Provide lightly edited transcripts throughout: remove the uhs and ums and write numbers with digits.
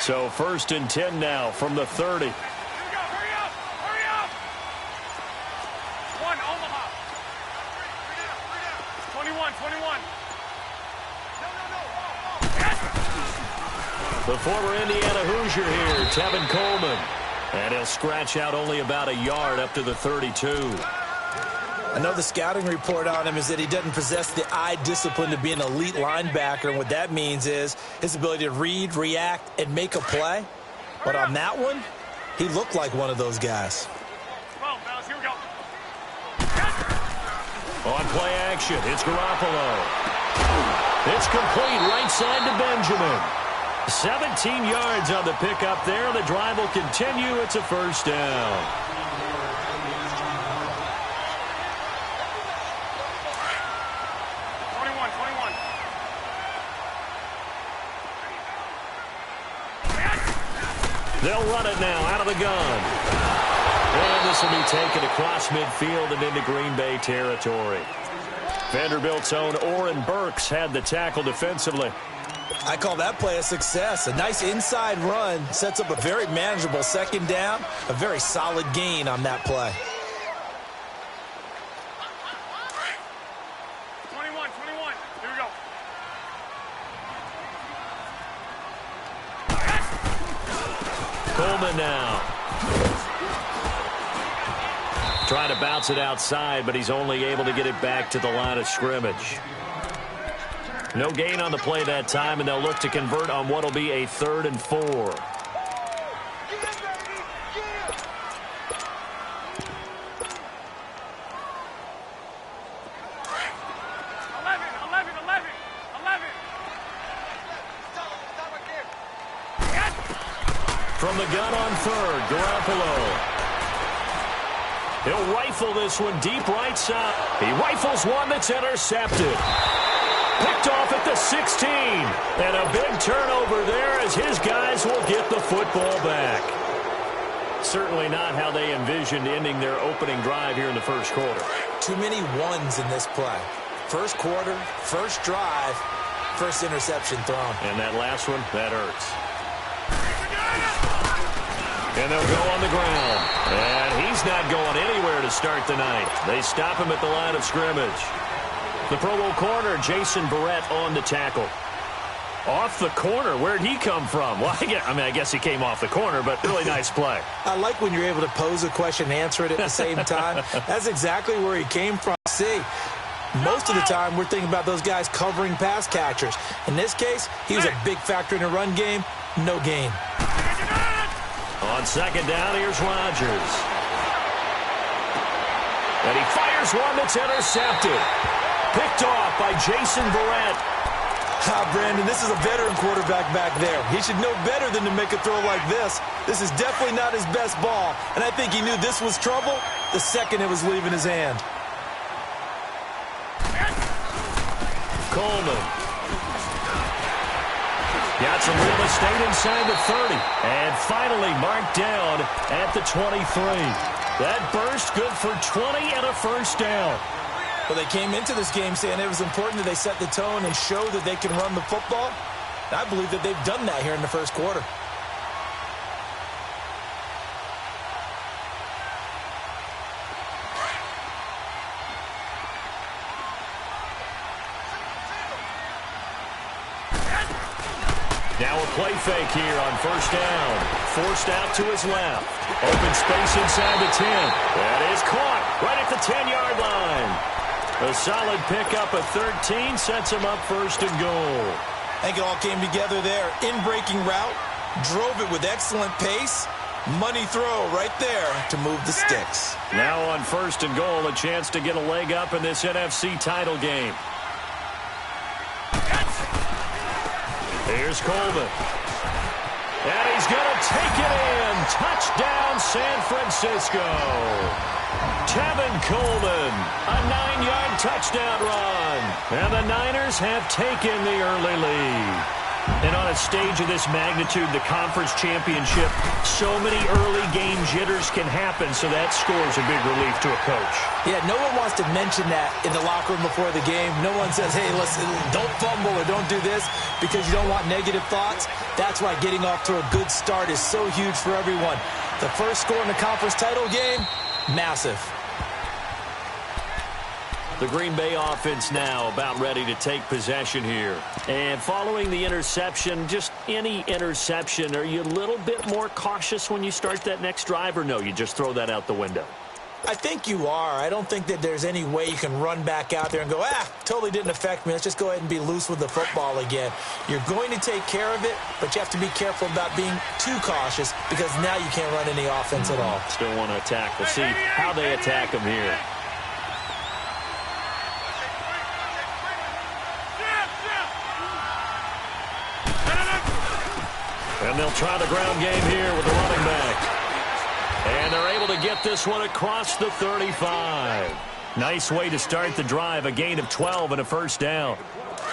So 1st and 10 now from the 30. Hurry up! Hurry up! One, Omaha. 21. The former Indiana Hoosier here, Tevin Coleman. And he'll scratch out only about a yard up to the 32. I know the scouting report on him is that he doesn't possess the eye discipline to be an elite linebacker, and what that means is his ability to read, react, and make a play. But on that one, he looked like one of those guys. 12, fellas, here we go. On play action, it's Garoppolo. It's complete right side to Benjamin. 17 yards on the pickup there. The drive will continue. It's a first down. They'll run it now out of the gun. And this will be taken across midfield and into Green Bay territory. Vanderbilt's own Oren Burks had the tackle defensively. I call that play a success. A nice inside run sets up a very manageable second down. A very solid gain on that play. 21. Here we go. Coleman now. Trying to bounce it outside, but he's only able to get it back to the line of scrimmage. No gain on the play that time, and they'll look to convert on what will be a 3rd and 4. 11. From the gun on 3rd, Garoppolo. He'll rifle this one deep right side. He rifles one that's intercepted. Picked off at the 16. And a big turnover there as his guys will get the football back. Certainly not how they envisioned ending their opening drive here in the first quarter. Too many ones in this play. First quarter, first drive, first interception thrown. And that last one, that hurts. And they'll go on the ground. And he's not going anywhere to start the night. They stop him at the line of scrimmage. The Pro Bowl corner, Jason Verrett, on the tackle. Off the corner. Where'd he come from? Well, I guess he came off the corner, but really nice play. I like when you're able to pose a question and answer it at the same time. That's exactly where he came from. See, most of the time we're thinking about those guys covering pass catchers. In this case, he was a big factor in the run game. No gain. On second down, here's Rodgers. And he fires one that's intercepted. Picked off by Jason Verrett. Brandon, this is a veteran quarterback back there. He should know better than to make a throw like this. This is definitely not his best ball, and I think he knew this was trouble the second it was leaving his hand. Coleman. Got some real estate inside the 30. And finally marked down at the 23. That burst good for 20 and a first down. Well, they came into this game saying it was important that they set the tone and show that they can run the football. And I believe that they've done that here in the first quarter. Now a play fake here on first down. Forced out to his left. Open space inside the 10. That is caught right at the 10-yard line. A solid pickup of 13 sets him up first and goal. I think it all came together there. In-breaking route, drove it with excellent pace. Money throw right there to move the sticks. Now on first and goal, a chance to get a leg up in this NFC title game. Here's Coleman. And he's going to take it in. Touchdown, San Francisco. Tevin Coleman, a 9-yard touchdown run. And the Niners have taken the early lead. And on a stage of this magnitude, the conference championship, so many early game jitters can happen, so that score's a big relief to a coach. Yeah, no one wants to mention that in the locker room before the game. No one says, hey, listen, don't fumble or don't do this because you don't want negative thoughts. That's why getting off to a good start is so huge for everyone. The first score in the conference title game, massive. The Green Bay offense now about ready to take possession here. And following the interception, just any interception, are you a little bit more cautious when you start that next drive, or no, you just throw that out the window? I think you are. I don't think that there's any way you can run back out there and go, totally didn't affect me. Let's just go ahead and be loose with the football again. You're going to take care of it, but you have to be careful about being too cautious because now you can't run any offense at all. Still want to attack. We'll see how they attack them here. And they'll try the ground game here with the running back. And they're able to get this one across the 35. Nice way to start the drive. A gain of 12 and a first down.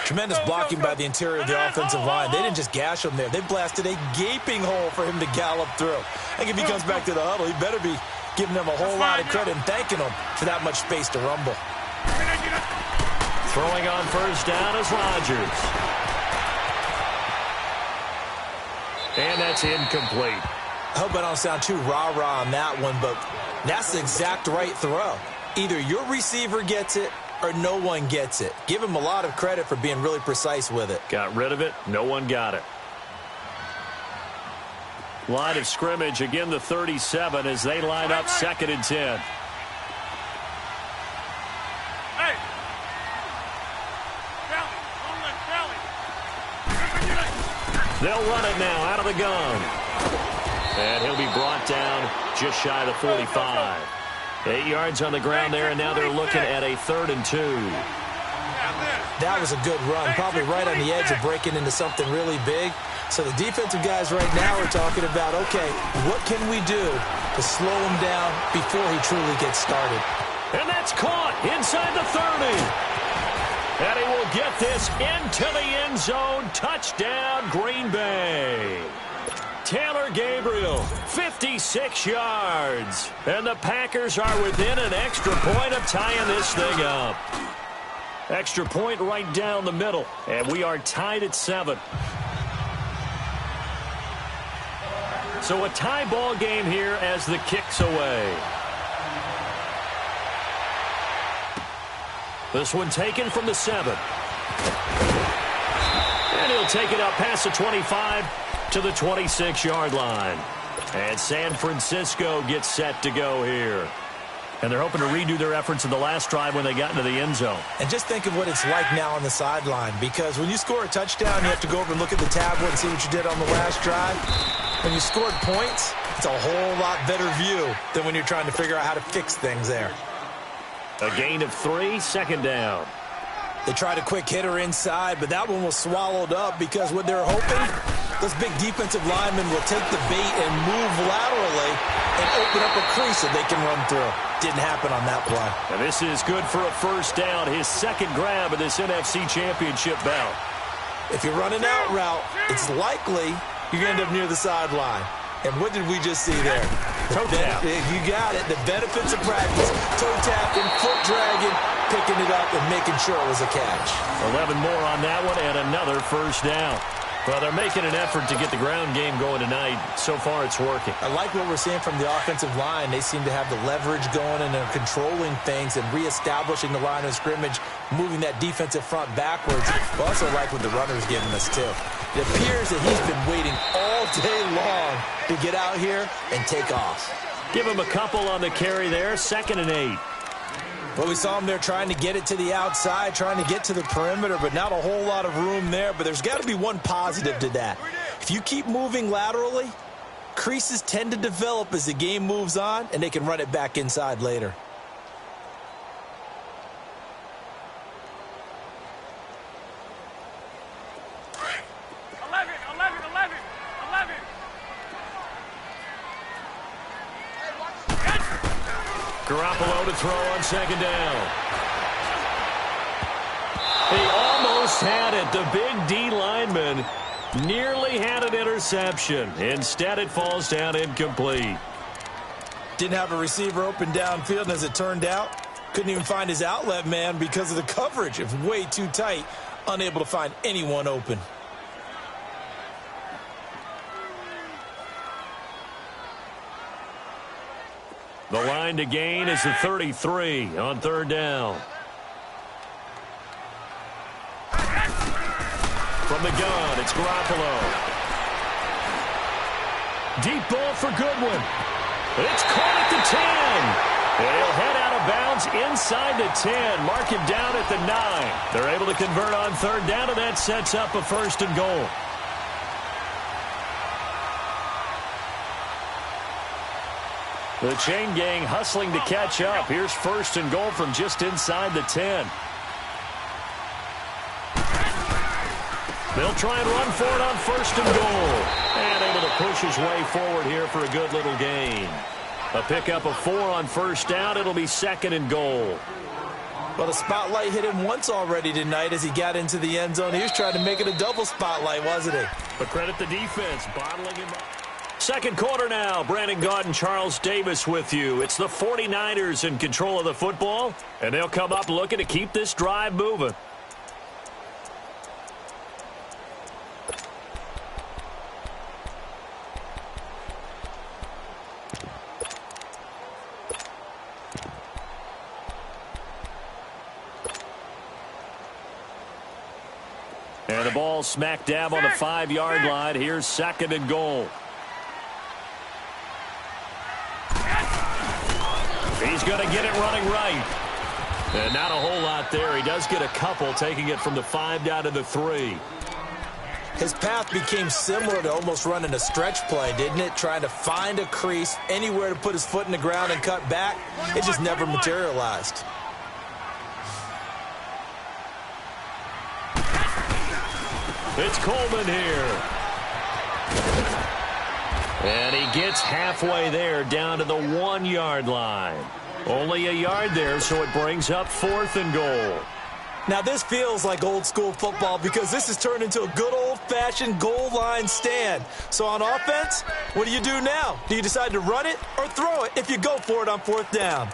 Tremendous blocking by the interior of the offensive line. They didn't just gash him there. They blasted a gaping hole for him to gallop through. I think if he comes back to the huddle, he better be giving them a whole lot of credit and thanking them for that much space to rumble. Throwing on first down is Rodgers. And that's incomplete. I hope I don't sound too rah-rah on that one, but that's the exact right throw. Either your receiver gets it or no one gets it. Give him a lot of credit for being really precise with it. Got rid of it. No one got it. Line of scrimmage, again the 37 as they line up 2nd and 10. Hey! They'll run it now out of the gun. And he'll be brought down just shy of the 45. 8 yards on the ground there, and now they're looking at a 3rd and 2. That was a good run, probably right on the edge of breaking into something really big. So the defensive guys right now are talking about, okay, what can we do to slow him down before he truly gets started? And that's caught inside the 30. And he will get this into the end zone. Touchdown, Green Bay. Taylor Gabriel, 56 yards. And the Packers are within an extra point of tying this thing up. Extra point right down the middle. And we are tied at 7. So a tie ball game here as the kick's away. This one taken from the 7. And he'll take it up past the 25 to the 26-yard line. And San Francisco gets set to go here. And they're hoping to redo their efforts in the last drive when they got into the end zone. And just think of what it's like now on the sideline, because when you score a touchdown, you have to go over and look at the tablet and see what you did on the last drive. When you scored points, it's a whole lot better view than when you're trying to figure out how to fix things there. A gain of 3, 2nd down. They tried a quick hitter inside, but that one was swallowed up because what they're hoping, those big defensive linemen will take the bait and move laterally and open up a crease that they can run through. Didn't happen on that play. And this is good for a first down, his 2nd grab of this NFC Championship bout. If you're running out route, it's likely you're going to end up near the sideline. And what did we just see there? Toe tap. You got it. The benefits of practice. Toe tapping, foot dragging, picking it up, and making sure it was a catch. 11 more on that one, and another first down. Well, they're making an effort to get the ground game going tonight. So far, it's working. I like what we're seeing from the offensive line. They seem to have the leverage going, and they're controlling things and reestablishing the line of scrimmage, moving that defensive front backwards. I also like what the runner's giving us, too. It appears that he's been waiting all day long to get out here and take off. Give him a couple on the carry there, 2nd and 8. Well, we saw him there trying to get it to the outside, trying to get to the perimeter, but not a whole lot of room there. But there's got to be one positive to that. If you keep moving laterally, creases tend to develop as the game moves on, and they can run it back inside later. Garoppolo to throw on 2nd down. He almost had it. The big D lineman Nearly had an interception. Instead, it falls down incomplete. Didn't have a receiver open downfield, and as it turned out, couldn't even find his outlet man because of the coverage. It was way too tight, unable to find anyone open. The line to gain is the 33 on third down. From the gun, it's Garoppolo. Deep ball for Goodwin. It's caught at the 10. And he'll head out of bounds inside the 10. Mark him down at the 9. They're able to convert on third down, and that sets up a first and goal. The chain gang hustling to catch up. Here's first and goal from just inside the 10. They'll try and run for it on first and goal. And able to push his way forward here for a good little gain. A pickup of 4 on first down. It'll be second and goal. Well, the spotlight hit him once already tonight as he got into the end zone. He was trying to make it a double spotlight, wasn't he? But credit the defense, bottling him up. Second quarter now. Brandon Gaudin and Charles Davis with you. It's the 49ers in control of the football, and they'll come up looking to keep this drive moving. And the ball smack dab on the 5-yard line. Here's second and goal. He's going to get it running right. And not a whole lot there. He does get a couple, taking it from the 5 down to the 3. His path became similar to almost running a stretch play, didn't it? Trying to find a crease, anywhere to put his foot in the ground and cut back. It just never materialized. It's Coleman here. And he gets halfway there, down to the 1-yard line. Only a yard there, so it brings up fourth and goal. Now, this feels like old-school football because this has turned into a good old-fashioned goal line stand. So on offense, what do you do now? Do you decide to run it or throw it if you go for it on fourth down?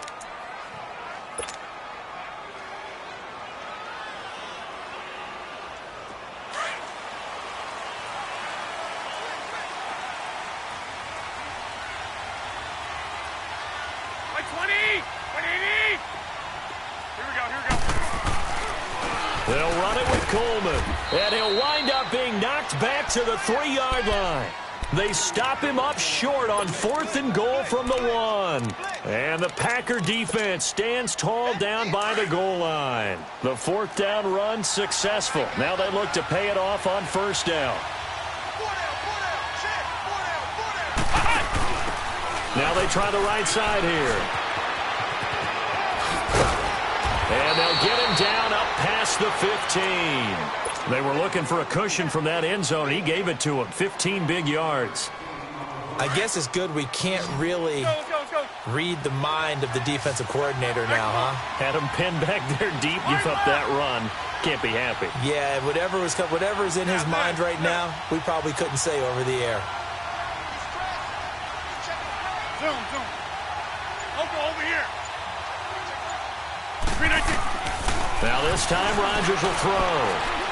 They'll run it with Coleman, and he'll wind up being knocked back to the 3-yard line. They stop him up short on fourth and goal from the 1. And the Packer defense stands tall down by the goal line. The fourth down run successful. Now they look to pay it off on first down. Now they try the right side here. And they'll get him down up past the 15. They were looking for a cushion from that end zone. He gave it to him. 15 big yards. I guess it's good we can't really read the mind of the defensive coordinator now, huh? Had him pinned back there deep, give up that run. Can't be happy. Yeah, whatever's in his mind right now, we probably couldn't say over the air. Zoom. Local over here. Now this time Rodgers will throw.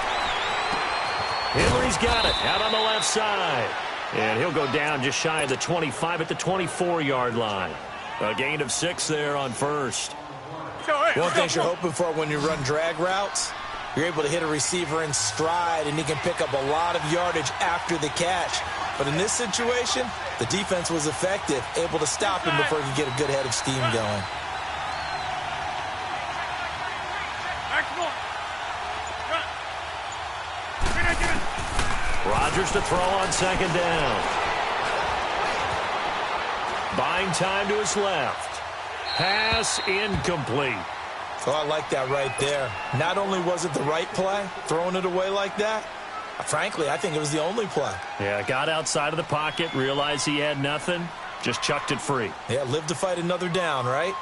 Henry's got it out on the left side. And he'll go down just shy of the 25 at the 24-yard line. A gain of 6 there on first. One thing you're hoping for when you run drag routes, you're able to hit a receiver in stride and he can pick up a lot of yardage after the catch. But in this situation, the defense was effective, able to stop him before he could get a good head of steam going. Rodgers to throw on second down. Buying time to his left. Pass incomplete. Oh, I like that right there. Not only was it the right play, throwing it away like that, frankly, I think it was the only play. Yeah, got outside of the pocket, realized he had nothing, just chucked it free. Yeah, live to fight another down, right?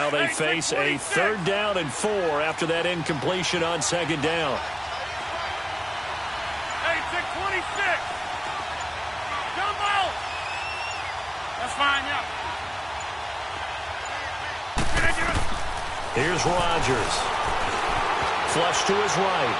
Now they face a 3rd down and 4 after that incompletion on 2nd down. Hey, 626. Jump out. That's fine, yeah. Here's Rodgers. Flush to his right.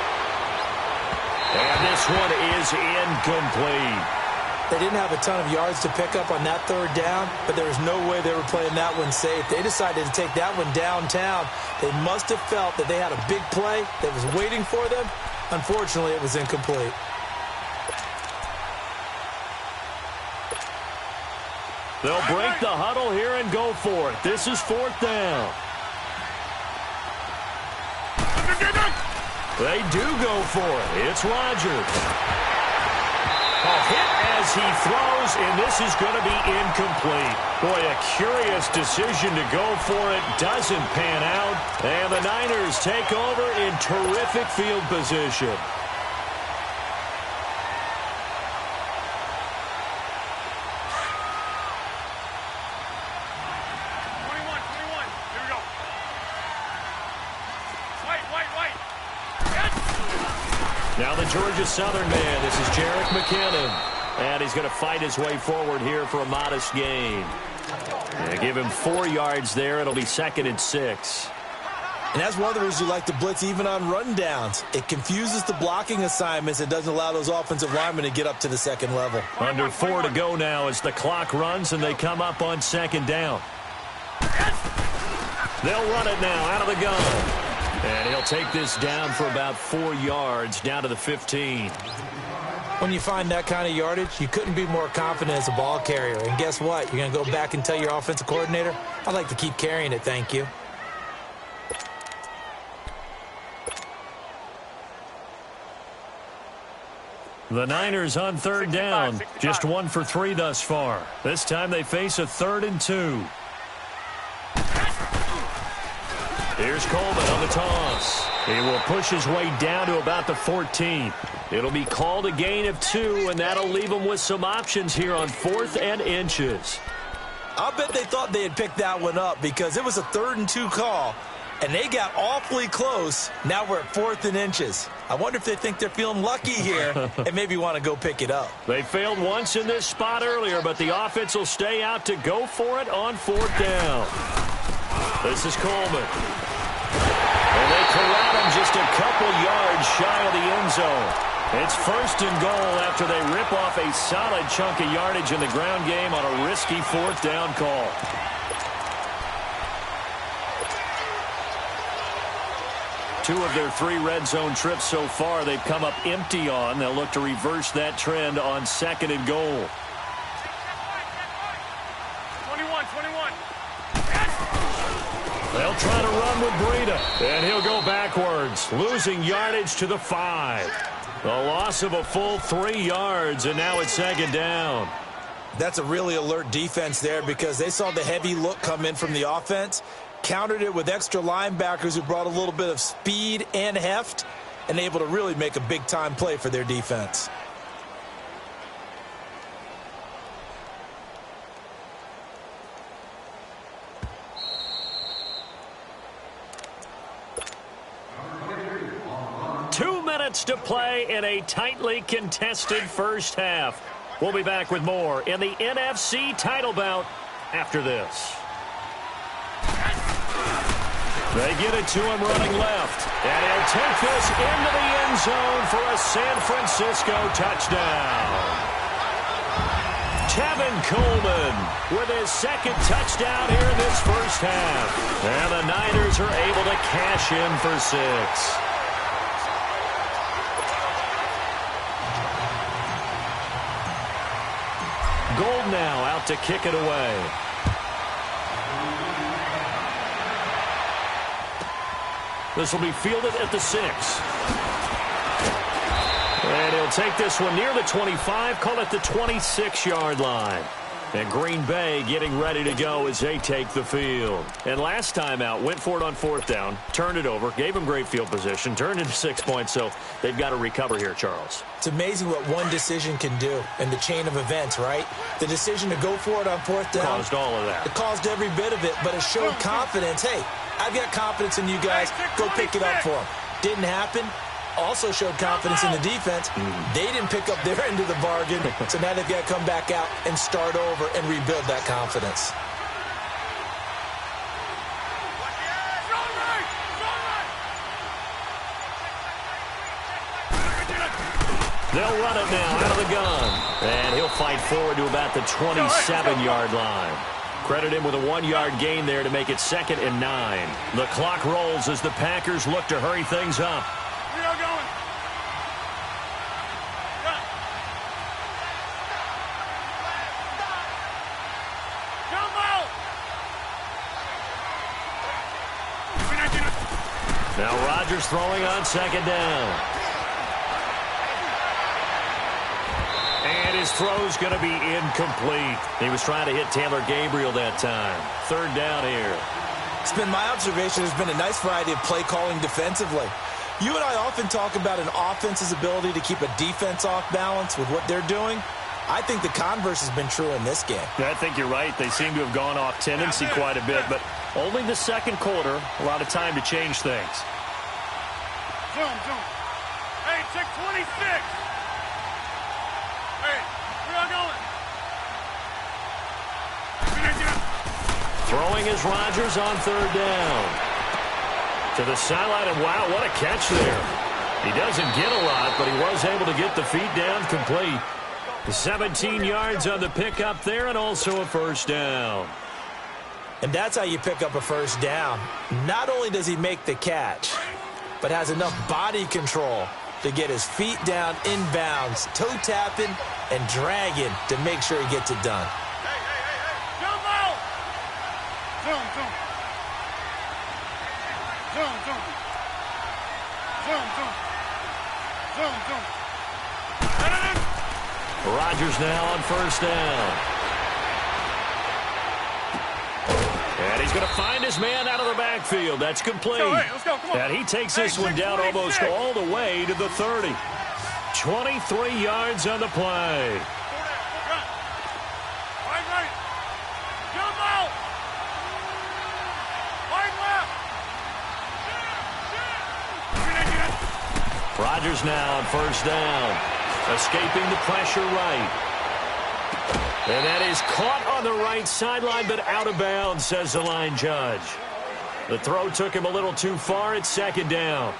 And this one is incomplete. They didn't have a ton of yards to pick up on that 3rd down, but there was no way they were playing that one safe. They decided to take that one downtown. They must have felt that they had a big play that was waiting for them. Unfortunately, it was incomplete. They'll break the huddle here and go for it. This is 4th down. They do go for it. It's Rodgers. A hit as he throws, and this is going to be incomplete. Boy, a curious decision to go for it. Doesn't pan out. And the Niners take over in terrific field position. Now the Georgia Southern man, this is Jerick McKinnon. And he's going to fight his way forward here for a modest gain. They give him 4 yards there. It'll be 2nd and 6. And that's one of the reasons you like to blitz even on rundowns. It confuses the blocking assignments. It doesn't allow those offensive linemen to get up to the 2nd level. Under 4 to go now as the clock runs and they come up on 2nd down. They'll run it now out of the gun. And he'll take this down for about 4 yards, down to the 15. When you find that kind of yardage, you couldn't be more confident as a ball carrier. And guess what? You're going to go back and tell your offensive coordinator, I'd like to keep carrying it, thank you. The Niners on 3rd down. Just 1 for 3 thus far. This time they face a 3rd and 2. Here's Coleman on the toss. He will push his way down to about the 14. It'll be called a gain of 2, and that'll leave him with some options here on 4th and inches. I'll bet they thought they had picked that one up because it was a 3rd and 2 call, and they got awfully close. Now we're at 4th and inches. I wonder if they think they're feeling lucky here and maybe want to go pick it up. They failed once in this spot earlier, but the offense will stay out to go for it on 4th down. This is Coleman. And they corral him just a couple yards shy of the end zone. It's 1st and goal after they rip off a solid chunk of yardage in the ground game on a risky 4th down call. Two of their 3 red zone trips so far they've come up empty on. They'll look to reverse that trend on 2nd and goal. 21. They'll try to run with Breida, and he'll go backwards, losing yardage to the 5. A loss of a full 3 yards, and now it's 2nd down. That's a really alert defense there because they saw the heavy look come in from the offense, countered it with extra linebackers who brought a little bit of speed and heft, and able to really make a big-time play for their defense. To play in a tightly contested first half. We'll be back with more in the NFC title bout after this. They get it to him running left, and he'll take this into the end zone for a San Francisco touchdown. Tevin Coleman with his 2nd touchdown here in this first half. And the Niners are able to cash in for 6. Gold now out to kick it away. This will be fielded at the 6. And he'll take this one near the 25, call it the 26-yard line. And Green Bay getting ready to go as they take the field. And last time out, went for it on 4th down, turned it over, gave them great field position, turned into 6 points, so they've got to recover here, Charles. It's amazing what one decision can do in the chain of events, right? The decision to go for it on 4th down. Caused all of that. It caused every bit of it, but it showed confidence. Hey, I've got confidence in you guys. Go pick it up for them. Didn't happen. Also showed confidence in the defense. They didn't pick up their end of the bargain, so now they've got to come back out and start over and rebuild that confidence. They'll run it now out of the gun. And he'll fight forward to about the 27-yard line. Credit him with a 1-yard gain there to make it 2nd and 9. The clock rolls as the Packers look to hurry things up. We are going. Come out. Now Rodgers throwing on 2nd down. And his throw's going to be incomplete. He was trying to hit Taylor Gabriel that time. 3rd down here. It's been my observation there's been a nice variety of play calling defensively. You and I often talk about an offense's ability to keep a defense off balance with what they're doing. I think the converse has been true in this game. I think you're right. They seem to have gone off tendency quite a bit, but only the 2nd quarter, a lot of time to change things. Zoom. Hey, check 26. Hey, we are going. Throwing is Rodgers on 3rd down. To the sideline, and wow, what a catch there. He doesn't get a lot, but he was able to get the feet down complete. 17 yards on the pickup there, and also a 1st down. And that's how you pick up a 1st down. Not only does he make the catch, but has enough body control to get his feet down inbounds, toe tapping and dragging to make sure he gets it done. Hey. Jump out. Zoom. Rodgers now on 1st down. And he's going to find his man out of the backfield. That's complete. Let's go. Come on. And he takes this one down almost all the way to the 30. 23 yards on the play. Right. Jump out. Right left. Rodgers now on 1st down. Escaping the pressure right. And that is caught on the right sideline, but out of bounds, says the line judge. The throw took him a little too far at 2nd down.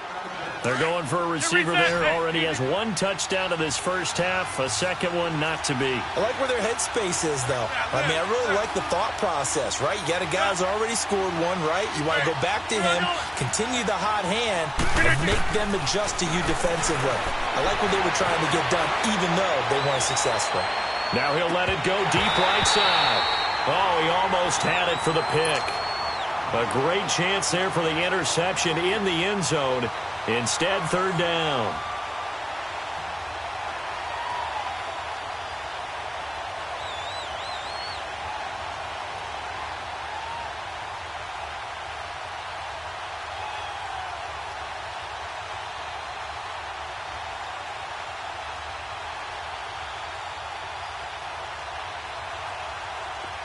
They're going for a receiver there. Already has 1 touchdown in this 1st half. A 2nd one not to be. I like where their headspace is, though. I really like the thought process, right? You got a guy who's already scored one, right? You want to go back to him, continue the hot hand, and make them adjust to you defensively. I like what they were trying to get done, even though they weren't successful. Now he'll let it go deep right side. Oh, he almost had it for the pick. A great chance there for the interception in the end zone. Instead, 3rd down.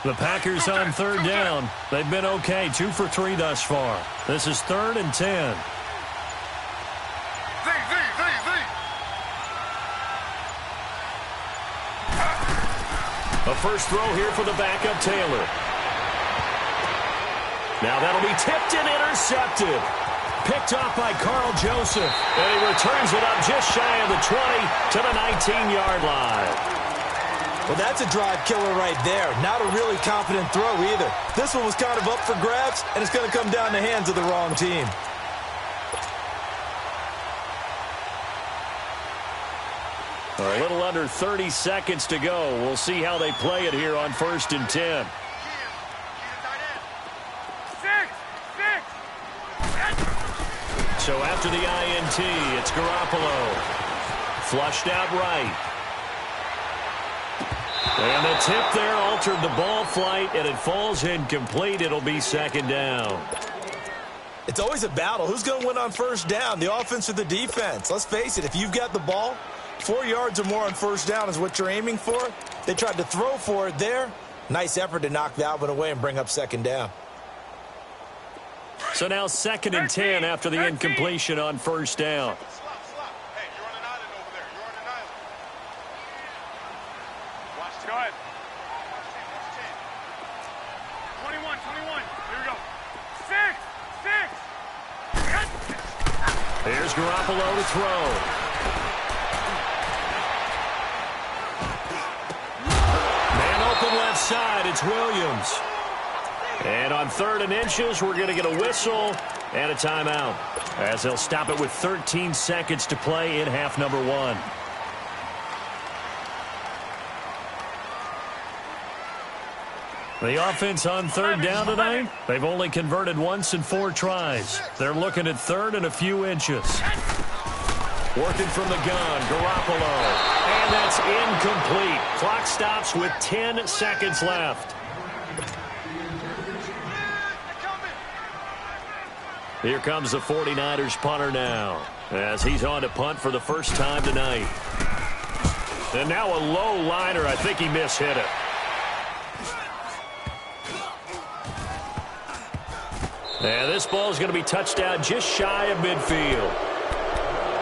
The Packers on 3rd down. They've been okay, 2 for 3 thus far. This is 3rd and 10. A first throw here for the backup Taylor. Now that'll be tipped and intercepted. Picked off by Carl Joseph. And he returns it up just shy of the 20 to the 19-yard line. Well, that's a drive killer right there. Not a really confident throw either. This one was kind of up for grabs, and it's going to come down the hands of the wrong team. A little under 30 seconds to go. We'll see how they play it here on 1st and 10. So after the INT, it's Garoppolo. Flushed out right. And the tip there altered the ball flight, and it falls incomplete. It'll be second down. It's always a battle. Who's going to win on first down, the offense or the defense? Let's face it, if you've got the ball, 4 yards or more on first down is what you're aiming for. They tried to throw for it there. Nice effort to knock that one away and bring up second down. So now 2nd and 10 after the incompletion on first down. Hey, you're on an island over there. You're on an island. Watch it. Go ahead. 21. Here we go. 6. Here's Garoppolo to throw. Man open left side. It's Williams. And on 3rd and inches, we're going to get a whistle and a timeout, as they'll stop it with 13 seconds to play in half number 1. The offense on 3rd down tonight, they've only converted once in 4 tries. They're looking at 3rd and a few inches. Working from the gun, Garoppolo. And that's incomplete. Clock stops with 10 seconds left. Here comes the 49ers punter now, as he's on to punt for the first time tonight. And now a low liner. I think he mishit it. And this ball is going to be touched down just shy of midfield.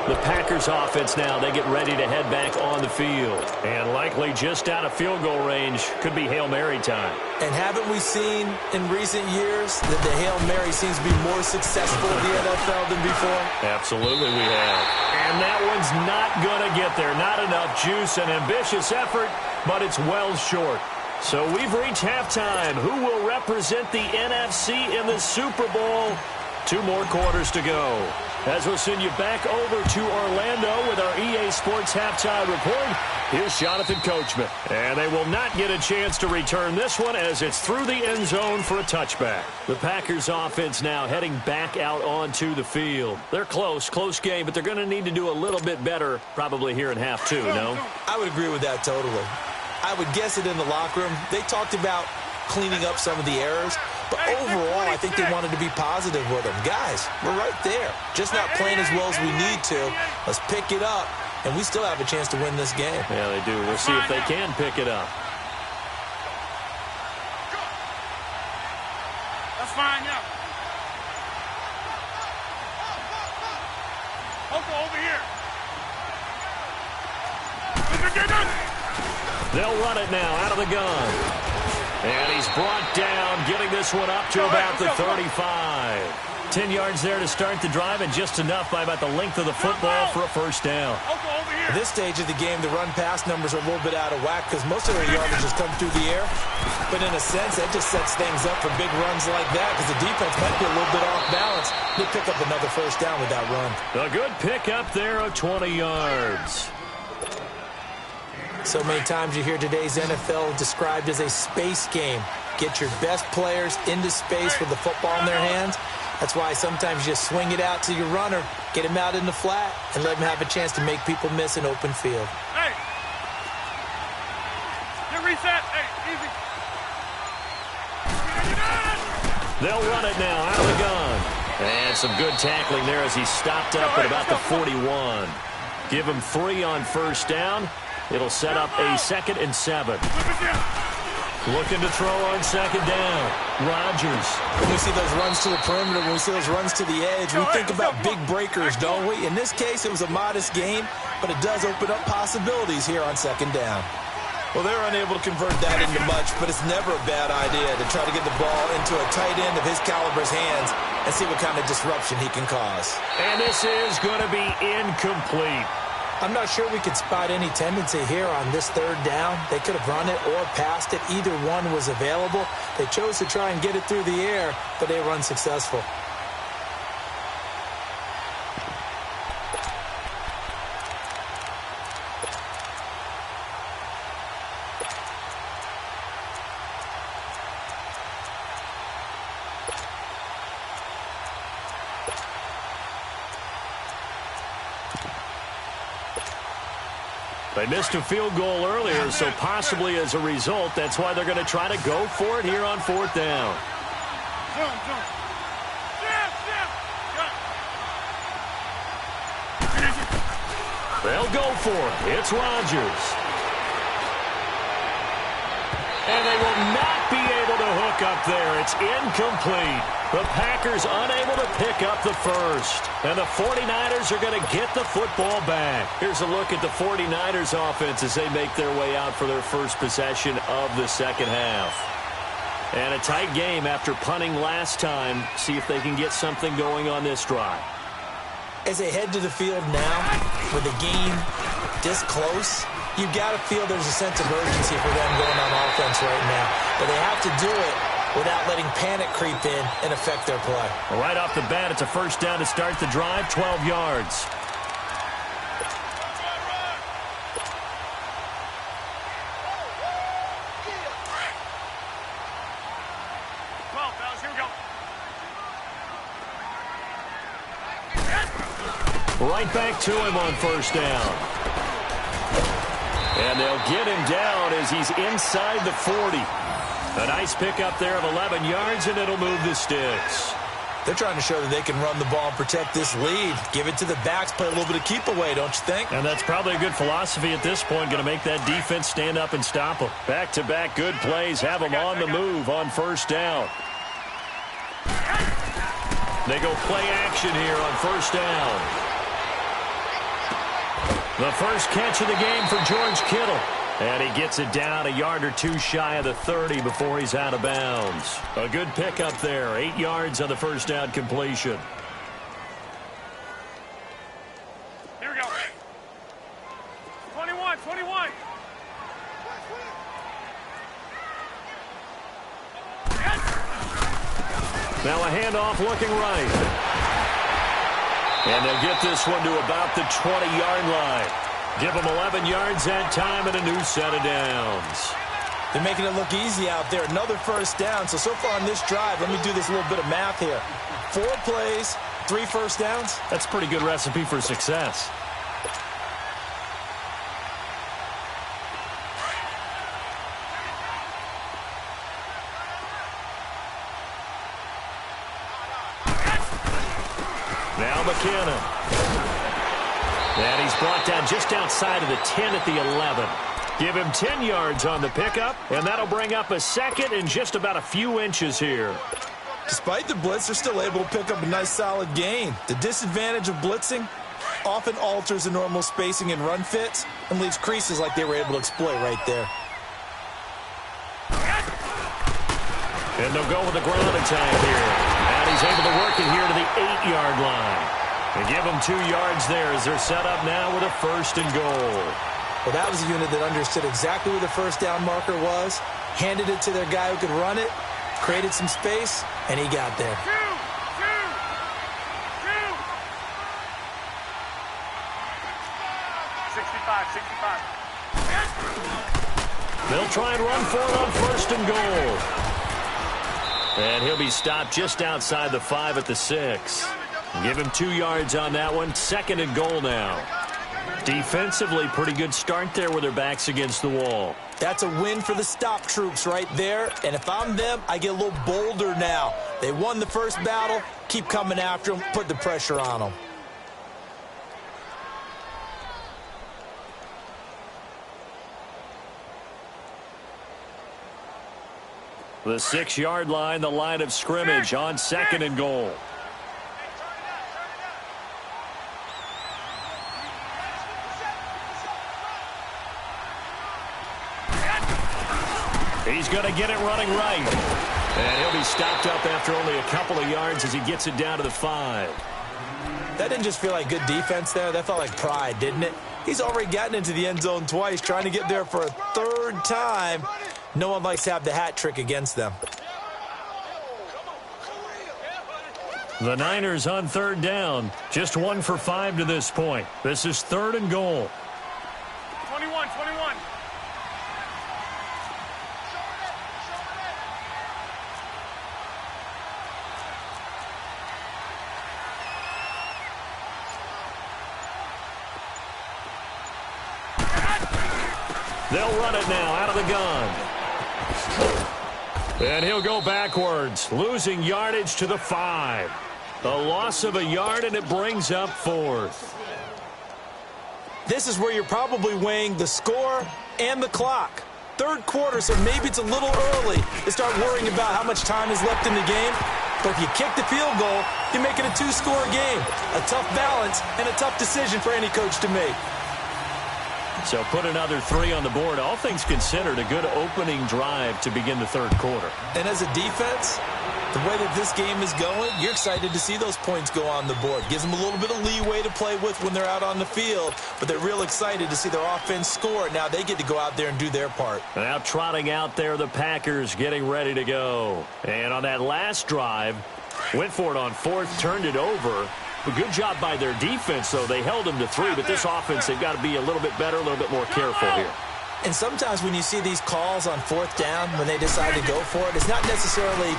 The Packers offense now, they get ready to head back on the field. And likely just out of field goal range. Could be Hail Mary time. And haven't we seen in recent years that the Hail Mary seems to be more successful in the NFL than before? Absolutely we have. And that one's not going to get there. Not enough juice, an ambitious effort, but it's well short. So we've reached halftime. Who will represent the NFC in the Super Bowl? 2 more quarters to go. As we'll send you back over to Orlando with our EA Sports Halftime Report, here's Jonathan Coachman. And they will not get a chance to return this one as it's through the end zone for a touchback. The Packers offense now heading back out onto the field. They're close game, but they're going to need to do a little bit better probably here in half 2, no? I would agree with that totally. I would guess it in the locker room. They talked about cleaning up some of the errors. But overall, I think they wanted to be positive with them. Guys, we're right there. Just not playing as well as we need to. Let's pick it up, and we still have a chance to win this game. Yeah, they do. We'll see if they can pick it up. That's fine, yeah. Over here. They'll run it now out of the gun. And he's brought down, getting this one up to about the 35. 10 yards there to start the drive, and just enough by about the length of the football for a first down. At this stage of the game, the run-pass numbers are a little bit out of whack because most of their yardage has come through the air. But in a sense, that just sets things up for big runs like that because the defense might be a little bit off balance. They pick up another first down with that run. A good pickup there of 20 yards. So many times you hear today's NFL described as a space game. Get your best players into space with the football in their hands. That's why sometimes you just swing it out to your runner, get him out in the flat, and let him have a chance to make people miss an open field. Hey! Get reset. Hey, easy. They'll run it now out of the gun. And some good tackling there as he stopped up at about the 41. Give him 3 on first down. It'll set up a 2nd and 7. Looking to throw on 2nd down. Rodgers. When we see those runs to the perimeter, when we see those runs to the edge, we think about big breakers, don't we? In this case, it was a modest gain, but it does open up possibilities here on 2nd down. Well, they're unable to convert that into much, but it's never a bad idea to try to get the ball into a tight end of his caliber's hands and see what kind of disruption he can cause. And this is going to be incomplete. I'm not sure we could spot any tendency here on this 3rd down. They could have run it or passed it. Either one was available. They chose to try and get it through the air, but they were unsuccessful. They missed a field goal earlier, so possibly as a result, that's why they're going to try to go for it here on 4th down. They'll go for it. It's Rodgers. And they will not be able to hook up there. It's incomplete. The Packers unable to pick up the first. And the 49ers are going to get the football back. Here's a look at the 49ers offense as they make their way out for their first possession of the second half. And a tight game after punting last time. See if they can get something going on this drive. As they head to the field now, with the game this close, you've got to feel there's a sense of urgency for them going on offense right now. But they have to do it without letting panic creep in and affect their play. Well, right off the bat, it's a first down to start the drive, 12 yards. Right back to him on first down. And they'll get him down as he's inside the 40. A nice pickup there of 11 yards, and it'll move the sticks. They're trying to show that they can run the ball and protect this lead. Give it to the backs, play a little bit of keep away, don't you think? And that's probably a good philosophy at this point, going to make that defense stand up and stop them. Back-to-back good plays have them on the move on first down. They go play action here on first down. The first catch of the game for George Kittle. And he gets it down a yard or two shy of the 30 before he's out of bounds. A good pickup there. 8 yards on the first down completion. Here we go. 21, 21. Now a handoff looking right. And they'll get this one to about the 20-yard line. Give them 11 yards that time and a new set of downs. They're making it look easy out there. Another first down. So far on this drive, let me do this little bit of math here. 4 plays, 3 first downs. That's a pretty good recipe for success. Now McKinnon. And he's brought down just outside of the 10 at the 11. Give him 10 yards on the pickup, and that'll bring up a second in just about a few inches here. Despite the blitz, they're still able to pick up a nice solid gain. The disadvantage of blitzing often alters the normal spacing and run fits and leaves creases like they were able to exploit right there. And they'll go with the ground attack here. And he's able to work it here to the 8-yard line. And give them 2 yards there as they're set up now with a first and goal. Well, that was a unit that understood exactly where the first down marker was, handed it to their guy who could run it, created some space, and he got there. 65. They'll try and run for it on first and goal. And he'll be stopped just outside the 5 at the 6. Give him 2 yards on that one. Second and goal now. Defensively, pretty good start there with their backs against the wall. That's a win for the stop troops right there. And if I'm them, I get a little bolder now. They won the first battle. Keep coming after them. Put the pressure on them. The 6-yard line, the line of scrimmage on second and goal. He's going to get it running right. And he'll be stopped up after only a couple of yards as he gets it down to the 5. That didn't just feel like good defense there. That felt like pride, didn't it? He's already gotten into the end zone twice, trying to get there for a third time. No one likes to have the hat trick against them. The Niners on third down. Just 1 for 5 to this point. This is third and goal. 21. They'll run it now out of the gun. And he'll go backwards, losing yardage to the 5. A loss of a yard, and it brings up 4th. This is where you're probably weighing the score and the clock. Third quarter, so maybe it's a little early to start worrying about how much time is left in the game. But if you kick the field goal, you make it a 2-score game. A tough balance and a tough decision for any coach to make. So put another 3 on the board. All things considered, a good opening drive to begin the third quarter. And as a defense, the way that this game is going, you're excited to see those points go on the board. Gives them a little bit of leeway to play with when they're out on the field, but they're real excited to see their offense score. Now they get to go out there and do their part. Now trotting out there, the Packers getting ready to go. And on that last drive, went for it on 4th, turned it over. A good job by their defense, though. They held them to 3, but this offense, they've got to be a little bit better, a little bit more careful here. And sometimes when you see these calls on 4th down, when they decide to go for it, it's not necessarily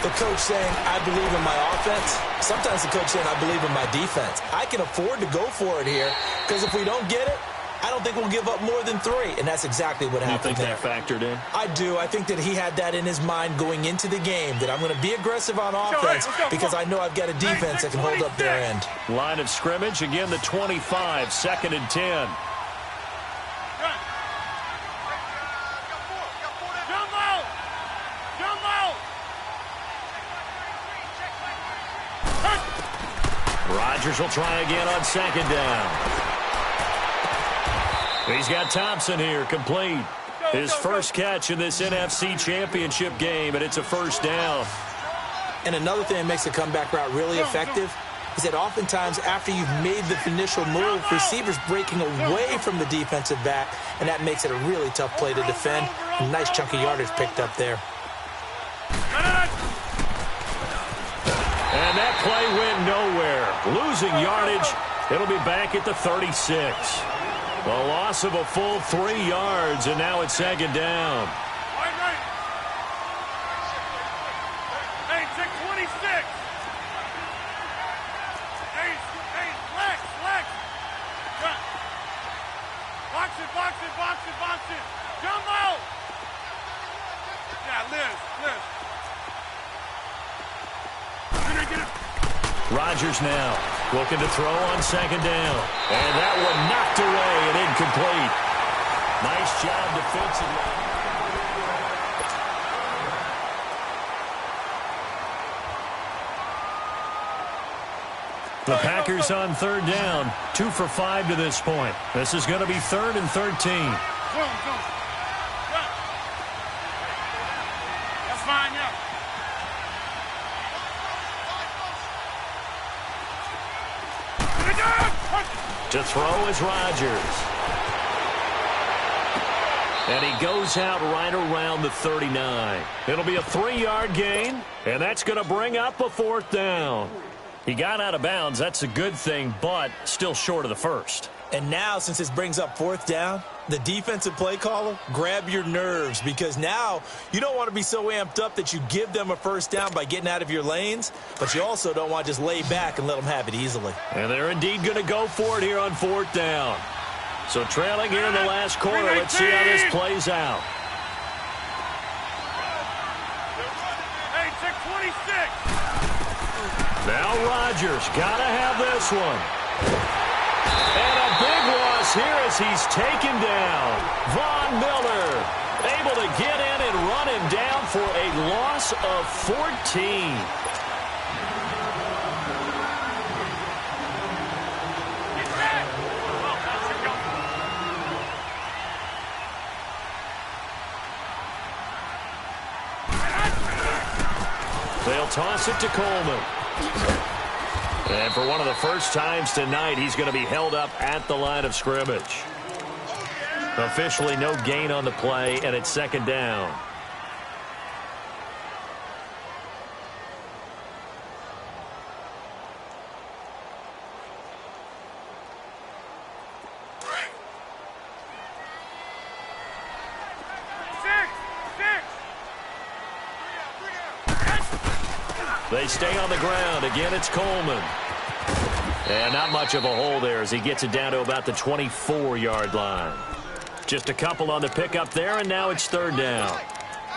the coach saying, I believe in my offense. Sometimes the coach saying, I believe in my defense. I can afford to go for it here, because if we don't get it, I don't think we'll give up more than 3. And that's exactly what happened there. You think that factored in? I do. I think that he had that in his mind going into the game, that I'm going to be aggressive on offense because I know I've got a defense that can hold up their end. Line of scrimmage, again the 25, 2nd and 10. Rodgers will try again on 2nd down. He's got Thompson here, complete. His first catch in this NFC Championship game, and it's a 1st down. And another thing that makes the comeback route really effective is that oftentimes after you've made the initial move, receivers breaking away from the defensive back, and that makes it a really tough play to defend. A nice chunk of yardage picked up there. And that play went nowhere. Losing yardage, it'll be back at the 36. A loss of a full 3 yards, and now it's 2nd down. Hey, check 26. Hey, Lex. Box it. Jumbo. Yeah, Liz. Rodgers now looking to throw on 2nd down. And that one knocked away and incomplete. Nice job defensively. The Packers on 3rd down, 2 for 5 to this point. This is going to be 3rd and 13. That's fine, yeah. To throw is Rodgers. And he goes out right around the 39. It'll be a 3-yard gain, and that's going to bring up a 4th down. He got out of bounds. That's a good thing, but still short of the 1st. And now, since this brings up 4th down, the defensive play caller, grab your nerves, because now you don't want to be so amped up that you give them a 1st down by getting out of your lanes, but you also don't want to just lay back and let them have it easily. And they're indeed going to go for it here on 4th down. So trailing here in the last quarter, let's see how this plays out. Hey, check 26. Now Rodgers, got to have this one. And a big loss here as he's taken down. Von Miller able to get in and run him down for a loss of 14. They'll toss it to Coleman. And for one of the first times tonight, he's going to be held up at the line of scrimmage. Officially no gain on the play, and it's 2nd down. They stay on the ground. Again, it's Coleman. And not much of a hole there as he gets it down to about the 24-yard line. Just a couple on the pickup there, and now it's third down.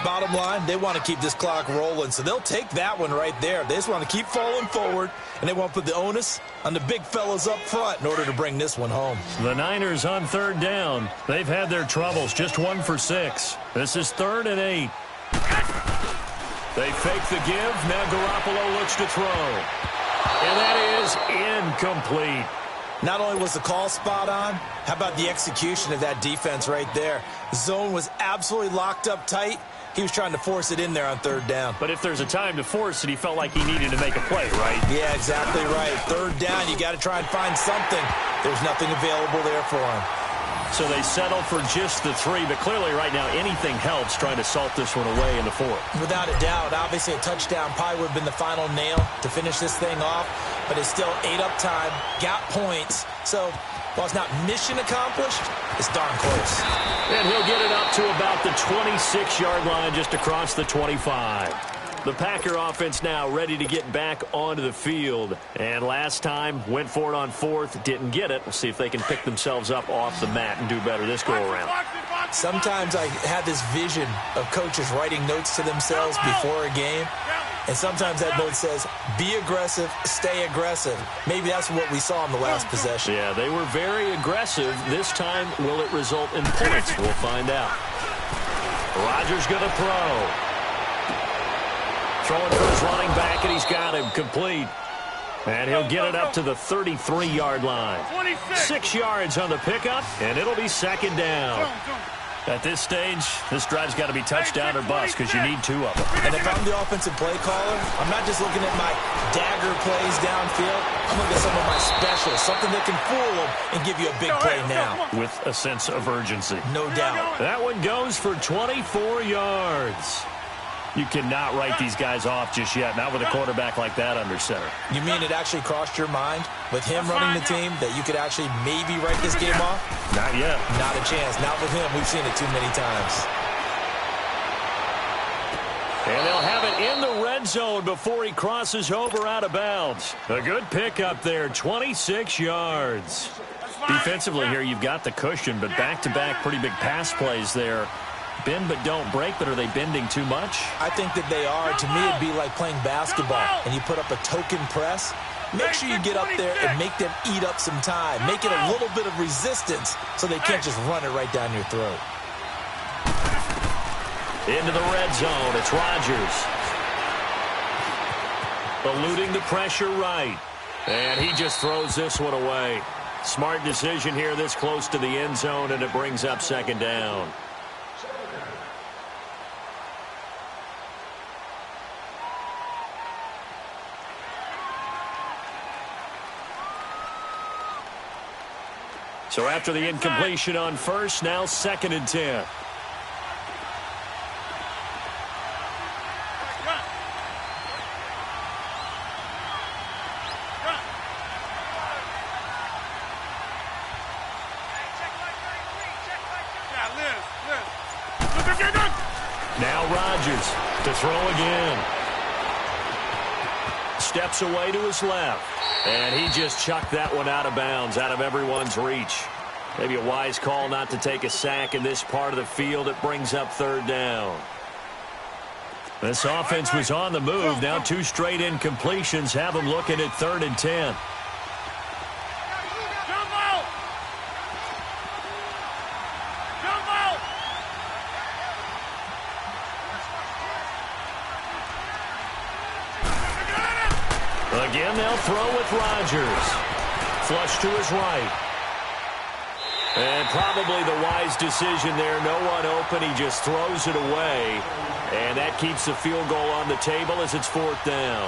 Bottom line, they want to keep this clock rolling, so they'll take that one right there. They just want to keep falling forward, and they want to put the onus on the big fellas up front in order to bring this one home. The Niners on third down. They've had their troubles, just 1 for 6. This is 3rd and 8. They fake the give. Now Garoppolo looks to throw. And that is incomplete. Not only was the call spot on, how about the execution of that defense right there? The zone was absolutely locked up tight. He was trying to force it in there on third down. But if there's a time to force it, he felt like he needed to make a play, right? Yeah, exactly right. Third down, you got to try and find something. There's nothing available there for him. So they settle for just the 3, but clearly right now anything helps trying to salt this one away in the 4th. Without a doubt, obviously a touchdown probably would have been the final nail to finish this thing off, but it's still ate up time, got points. So while it's not mission accomplished, it's darn close. And he'll get it up to about the 26-yard line, just across the 25. The Packer offense now ready to get back onto the field. And last time, went for it on 4th, didn't get it. We'll see if they can pick themselves up off the mat and do better this go-around. Sometimes I have this vision of coaches writing notes to themselves before a game. And sometimes that note says, be aggressive, stay aggressive. Maybe that's what we saw in the last possession. Yeah, they were very aggressive. This time, will it result in points? We'll find out. Rodgers going to throw. Throwing for his running back, and he's got him complete. And he'll get it up to the 33-yard line. 6 yards on the pickup, and it'll be second down. At this stage, this drive's got to be touchdown or bust because you need 2 of them. And if I'm the offensive play caller, I'm not just looking at my dagger plays downfield. I'm looking at some of my specials, something that can fool them and give you a big play now. With a sense of urgency. No doubt. That one goes for 24 yards. You cannot write these guys off just yet, not with a quarterback like that under center. You mean it actually crossed your mind with him running the team that you could actually maybe write this game off? Not yet. Not a chance. Not with him. We've seen it too many times. And they'll have it in the red zone before he crosses over out of bounds. A good pickup there, 26 yards. Defensively here, you've got the cushion, but back-to-back pretty big pass plays there. Bend but don't break, but are they bending too much? I think that they are. To me, it'd be like playing basketball, and you put up a token press. Make sure you get up there and make them eat up some time. Make it a little bit of resistance so they can't just run it right down your throat. Into the red zone, it's Rodgers. Eluding the pressure right. And he just throws this one away. Smart decision here this close to the end zone, and it brings up second down. So after the incompletion on first, now 2nd and 10. Yeah, Liz. Now Rodgers to throw again. Steps away to his left. And he just chucked that one out of bounds, out of everyone's reach. Maybe a wise call not to take a sack in this part of the field. It brings up third down. This offense was on the move. Now 2 straight incompletions have them looking at 3rd and 10. Again, they'll throw with Rodgers. Flush to his right. And probably the wise decision there. No one open. He just throws it away. And that keeps the field goal on the table as it's 4th down.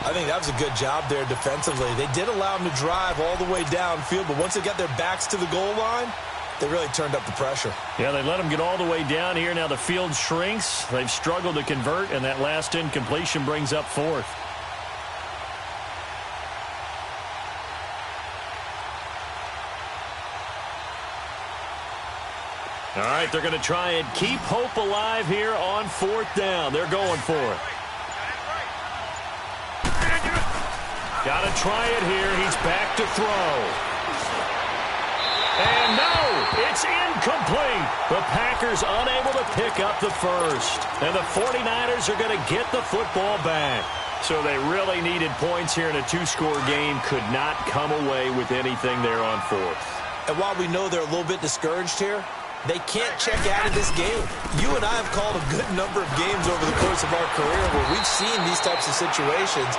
I think that was a good job there defensively. They did allow him to drive all the way downfield, but once they got their backs to the goal line, they really turned up the pressure. Yeah, they let him get all the way down here. Now the field shrinks. They've struggled to convert, and that last incompletion brings up 4th. All right, they're going to try and keep hope alive here on 4th down. They're going for it. Got to try it here. He's back to throw. And no, it's incomplete. The Packers unable to pick up the first. And the 49ers are going to get the football back. So they really needed points here in a two-score game. Could not come away with anything there on fourth. And while we know they're a little bit discouraged here, they can't check out of this game. You and I have called a good number of games over the course of our career where we've seen these types of situations.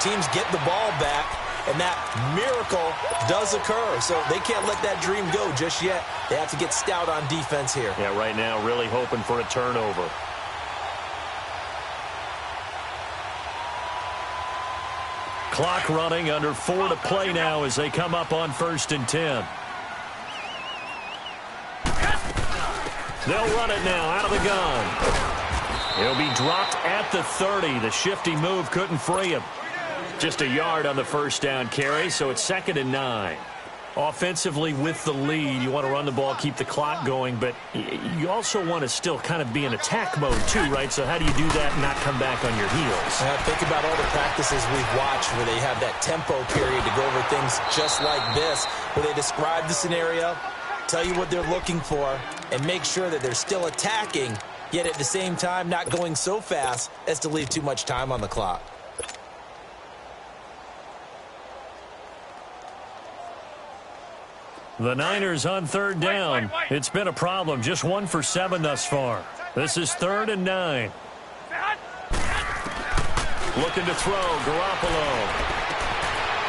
Teams get the ball back, and that miracle does occur. So they can't let that dream go just yet. They have to get stout on defense here. Yeah, right now really hoping for a turnover. Clock running, under 4 to play now as they come up on 1st and 10. They'll run it now out of the gun. It'll be dropped at the 30. The shifty move couldn't free him. Just a yard on the first down carry, so it's 2nd and 9. Offensively with the lead, you want to run the ball, keep the clock going, but you also want to still kind of be in attack mode too, right? So how do you do that and not come back on your heels? Think about all the practices we've watched where they have that tempo period to go over things just like this, where they describe the scenario, tell you what they're looking for, and make sure that they're still attacking, yet at the same time not going so fast as to leave too much time on the clock. The Niners on 3rd down. It's been a problem. Just 1 for 7 thus far. This is 3rd and 9. Looking to throw, Garoppolo.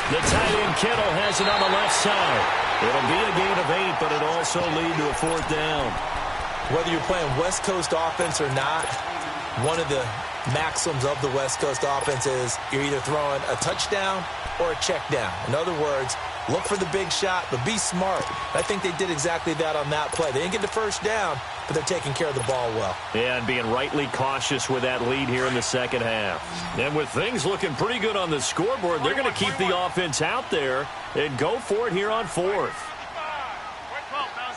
The tight end Kittle has it on the left side. It'll be a gain of 8, but it'll also lead to a 4th down. Whether you're playing West Coast offense or not, one of the maxims of the West Coast offense is you're either throwing a touchdown or a check down. In other words, look for the big shot, but be smart. I think they did exactly that on that play. They didn't get the first down, but they're taking care of the ball well. Yeah, and being rightly cautious with that lead here in the second half. And with things looking pretty good on the scoreboard, they're going to keep the offense out there and go for it here on 4th.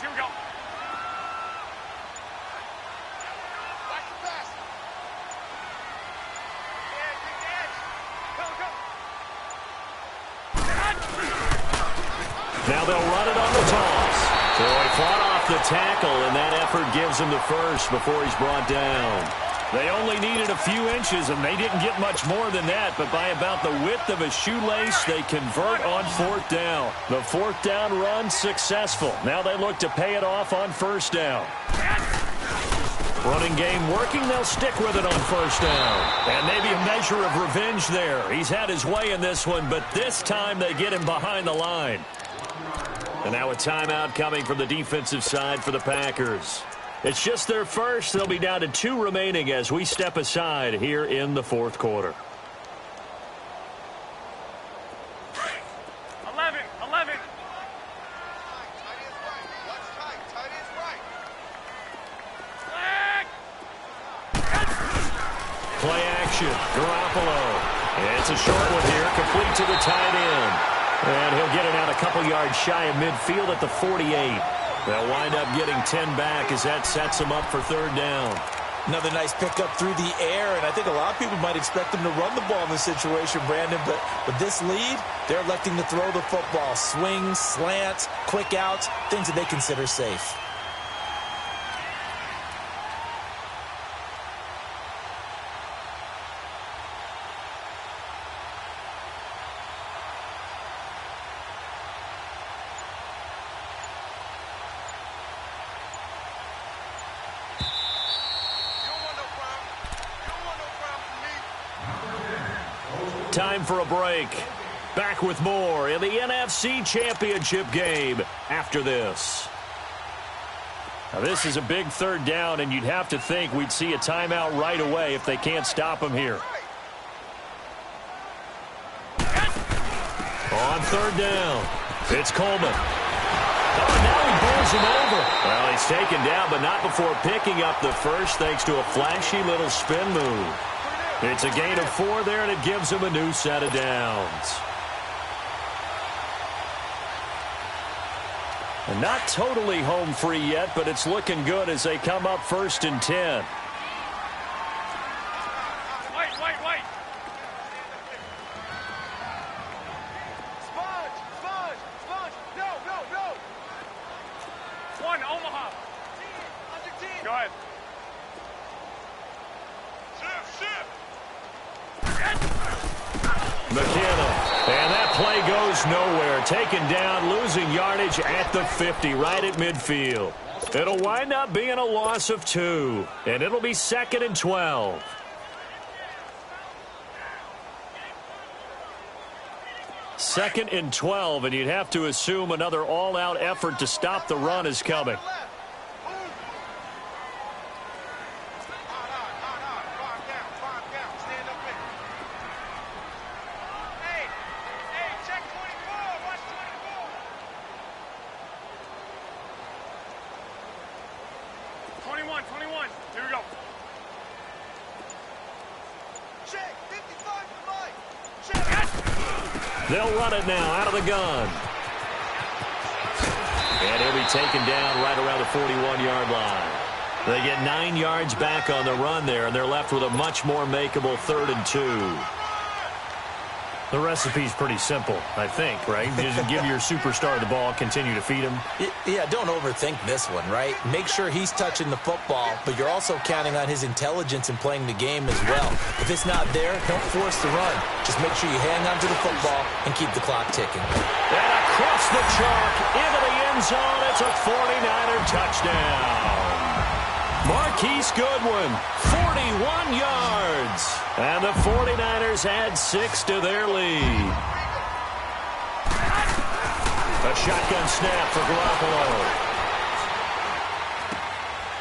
Here we go. Now they'll run it on the toss. So he fought off the tackle, and that effort gives him the first before he's brought down. They only needed a few inches, and they didn't get much more than that, but by about the width of a shoelace, they convert on 4th down. The 4th down run successful. Now they look to pay it off on 1st down. Running game working, they'll stick with it on 1st down. And maybe a measure of revenge there. He's had his way in this one, but this time they get him behind the line. And now a timeout coming from the defensive side for the Packers. It's just their first. They'll be down to 2 remaining as we step aside here in the 4th quarter. 11. Play action. Garoppolo. It's a short one here, complete to the tight end. And he'll get it out a couple yards shy of midfield at the 48. They'll wind up getting 10 back as that sets them up for 3rd down. Another nice pickup through the air, and I think a lot of people might expect them to run the ball in this situation, Brandon, but with this lead, they're electing to throw the football. Swings, slants, quick outs, things that they consider safe. Time for a break. Back with more in the NFC Championship game after this. Now this is a big 3rd down, and you'd have to think we'd see a timeout right away if they can't stop him here. On 3rd down, it's Coleman. Oh, now he bowls him over. Well, he's taken down, but not before picking up the first thanks to a flashy little spin move. It's a gain of 4 there, and it gives him a new set of downs. And not totally home free yet, but it's looking good as they come up 1st and 10. Wait. Sponge. No. 1, Omaha. Go ahead. McKinnon. And that play goes nowhere. Taken down, losing yardage at the 50, right at midfield. It'll wind up being a loss of 2. And it'll be 2nd and 12. Second and 12, and you'd have to assume another all-out effort to stop the run is coming. They'll run it now out of the gun. And he'll be taken down right around the 41-yard line. They get 9 yards back on the run there, and they're left with a much more makeable 3rd and 2. The recipe's pretty simple, I think, right? Just give your superstar the ball, continue to feed him. Yeah, don't overthink this one, right? Make sure he's touching the football, but you're also counting on his intelligence in playing the game as well. If it's not there, don't force the run. Just make sure you hang on to the football and keep the clock ticking. And across the chalk, into the end zone, it's a 49er touchdown. Marquise Goodwin, 41 yards. And the 49ers add 6 to their lead. A shotgun snap for Garoppolo.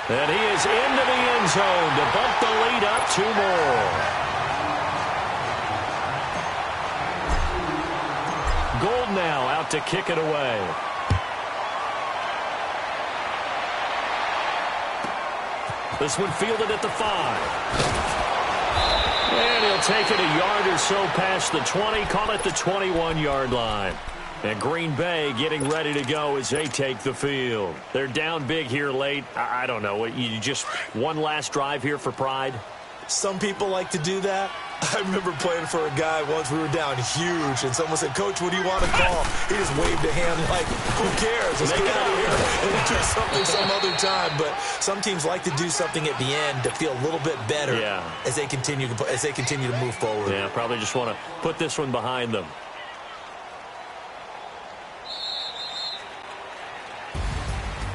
And he is into the end zone to bump the lead up 2 more. Gold now out to kick it away. This one fielded at the 5. And he'll take it a yard or so past the 20, call it the 21-yard line. And Green Bay getting ready to go as they take the field. They're down big here late. I don't know. You just one last drive here for pride? Some people like to do that. I remember playing for a guy once. We were down huge, and someone said, "Coach, what do you want to call?" He just waved a hand like, "Who cares? Let's get out of here and do something some other time." But some teams like to do something at the end to feel a little bit better as they continue to move forward. Yeah, probably just want to put this one behind them.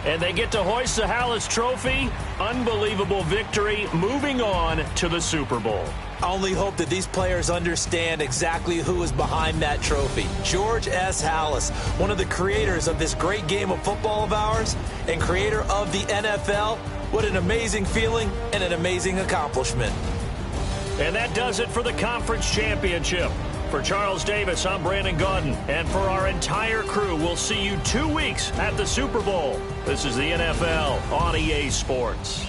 And they get to hoist the Hallis Trophy. Unbelievable victory. Moving on to the Super Bowl. I only hope that these players understand exactly who is behind that trophy. George S. Hallis, one of the creators of this great game of football of ours and creator of the NFL. What an amazing feeling and an amazing accomplishment. And that does it for the conference championship. For Charles Davis, I'm Brandon Gaudin. And for our entire crew, we'll see you 2 weeks at the Super Bowl. This is the NFL on EA Sports.